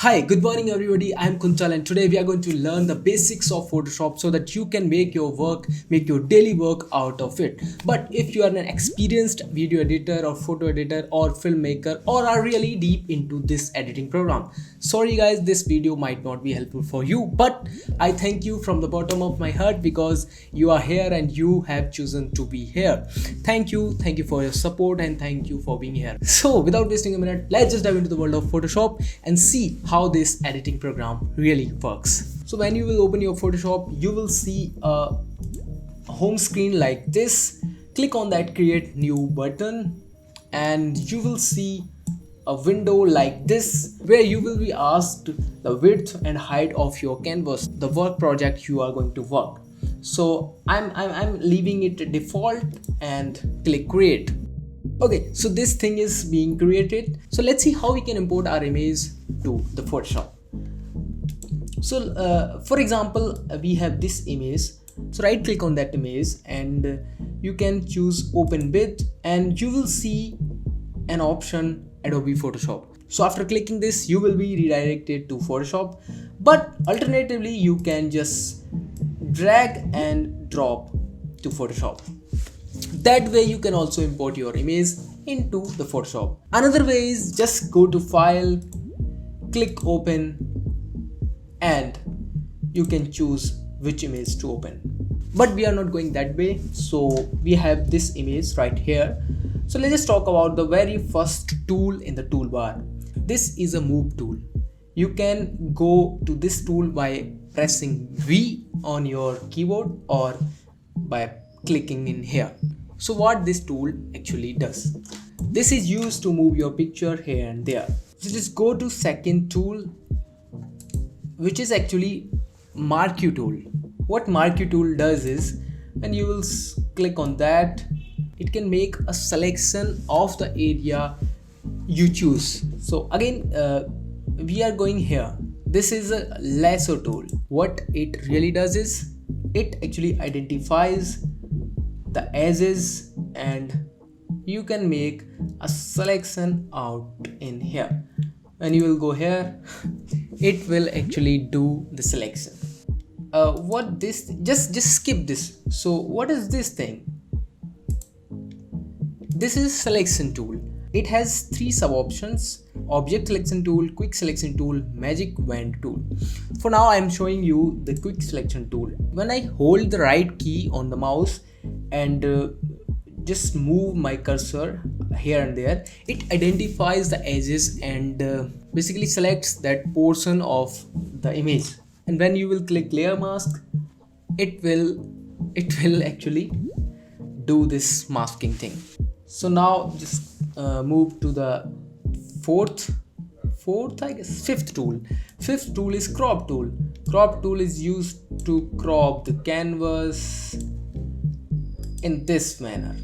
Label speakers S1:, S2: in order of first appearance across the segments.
S1: Hi, good morning everybody. I'm Kuuntal and today we are going to learn the basics of Photoshop so that you can make your work, make your daily work out of it. But if you are an experienced video editor or photo editor or filmmaker or are really deep into this editing program, sorry guys, this video might not be helpful for you, but I thank you from the bottom of my heart because you are here and you have chosen to be here. Thank you for your support and thank you for being here. So without wasting a minute, let's just dive into the world of Photoshop and see how this editing program really works. So when you will open your Photoshop, you will see a home screen like this. Click on that create new button and you will see a window like this where you will be asked the width and height of your canvas, the work project you are going to work. So I'm leaving it default and click create. Okay, so this thing is being created. So let's see how we can import our image to the Photoshop. So for example, we have this image. So right click on that image and you can choose open with and you will see an option Adobe Photoshop. So after clicking this, you will be redirected to Photoshop, but alternatively you can just drag and drop to Photoshop. That way you can also import your image into the Photoshop. Another way is just go to file, click open and you can choose which image to open. But we are not going that way, so we have this image right here. So let's just talk about the very first tool in the toolbar. This is a move tool. You can go to this tool by pressing V on your keyboard or by clicking in here. So what this tool actually does, this is used to move your picture here and there. So just go to second tool, which is actually marquee tool. What marquee tool does is when you will click on that, it can make a selection of the area you choose. So again, we are going here. This is a lasso tool. What it really does is it actually identifies the edges and you can make a selection out in here. When you will go here, it will actually do the selection. What this, just skip this. So what is this thing? This is selection tool. It has three sub options: object selection tool, quick selection tool, magic wand tool. For now I am showing you the quick selection tool. When I hold the right key on the mouse and just move my cursor here and there, it identifies the edges and basically selects that portion of the image. And when you will click layer mask, it will actually do this masking thing. So now just move to the fifth tool. Fifth tool is crop tool. Crop tool is used to crop the canvas in this manner.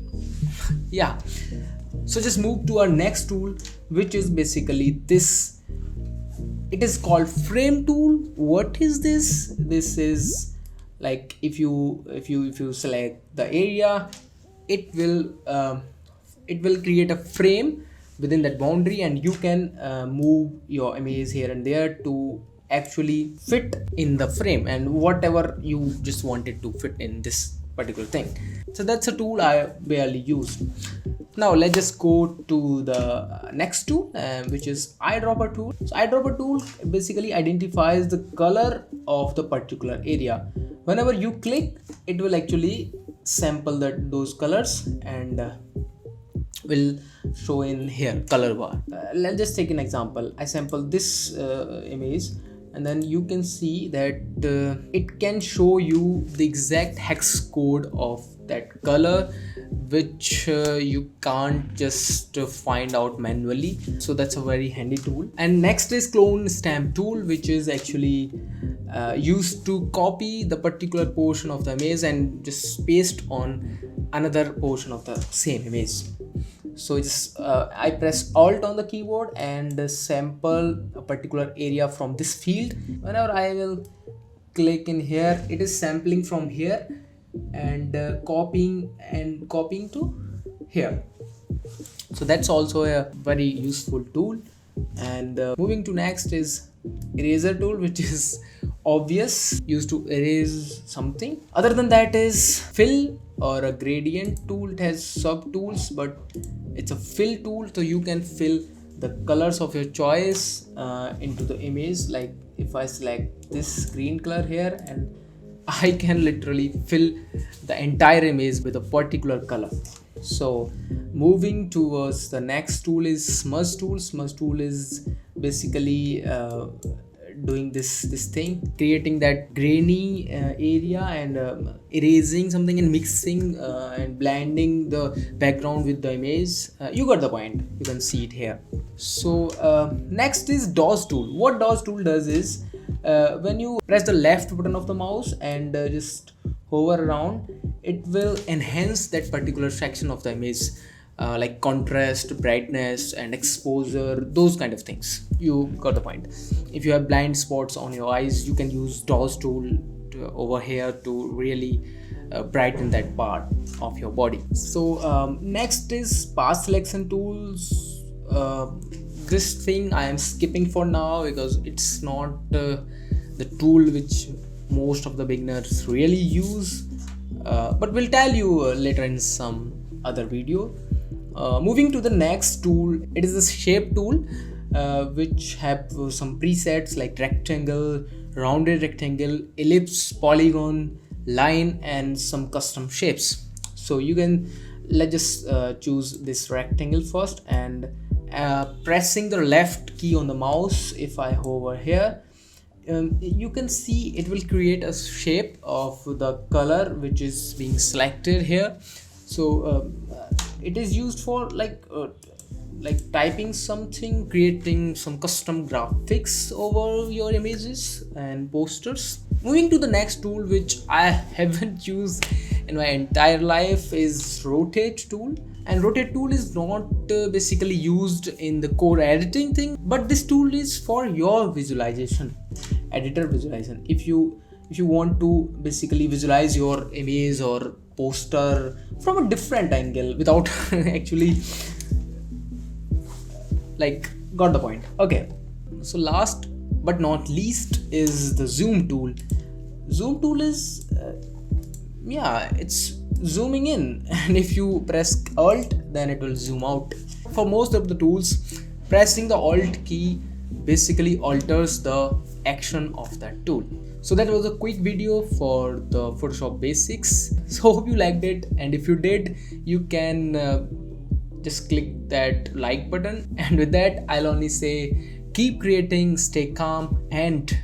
S1: Yeah, so just move to our next tool, which is basically this. It is called frame tool. What is this? This is like if you select the area, it will create a frame within that boundary and you can move your image here and there to actually fit in the frame and whatever you just wanted to fit in this particular thing. So that's a tool I barely use. Now let's just go to the next tool, which is eyedropper tool. So eyedropper tool basically identifies the color of the particular area. Whenever you click, it will actually sample those colors and will show in here color bar. Let's just take an example. I sample this image and then you can see that it can show you the exact hex code of that color, which you can't just find out manually. So that's a very handy tool. And next is clone stamp tool, which is actually used to copy the particular portion of the image and just paste on another portion of the same image. So just I press Alt on the keyboard and sample a particular area from this field. Whenever I will click in here, it is sampling from here and copying to here. So that's also a very useful tool. And moving to next is eraser tool, which is obvious, used to erase something. Other than that is fill or a gradient tool. It has sub tools, but it's a fill tool, so you can fill the colors of your choice into the image. Like if I select this green color here, and I can literally fill the entire image with a particular color. So moving towards the next tool is smudge tool. Smudge tool is basically doing this thing, creating that grainy area, and erasing something, and mixing and blending the background with the image. You got the point, you can see it here. So next is dodge tool. What dodge tool does is, when you press the left button of the mouse and just hover around, it will enhance that particular section of the image, like contrast, brightness, and exposure, those kind of things. You got the point. If you have blind spots on your eyes, you can use dodge tool over here to really brighten that part of your body. So next is path selection tools. This thing I am skipping for now because it's not the tool which most of the beginners really use, but we'll tell you later in some other video. Moving to the next tool, it is the shape tool, which have some presets like rectangle, rounded rectangle, ellipse, polygon, line, and some custom shapes. So you can, let's just choose this rectangle first, and pressing the left key on the mouse, if I hover here, you can see it will create a shape of the color which is being selected here. So it is used for like typing something, creating some custom graphics over your images and posters. Moving to the next tool, which I haven't used in my entire life, is rotate tool. And rotate tool is not basically used in the core editing thing, but this tool is for your visualization, editor visualization. If you want to basically visualize your image or poster from a different angle without actually, like, got the point. Okay, so last but not least is the zoom tool. Zoom tool is it's zooming in, and if you press alt, then it will zoom out. For most of the tools, pressing the alt key basically alters the action of that tool. So that was a quick video for the Photoshop basics. So hope you liked it, and if you did, you can just click that like button. And with that, I'll only say keep creating, stay calm, and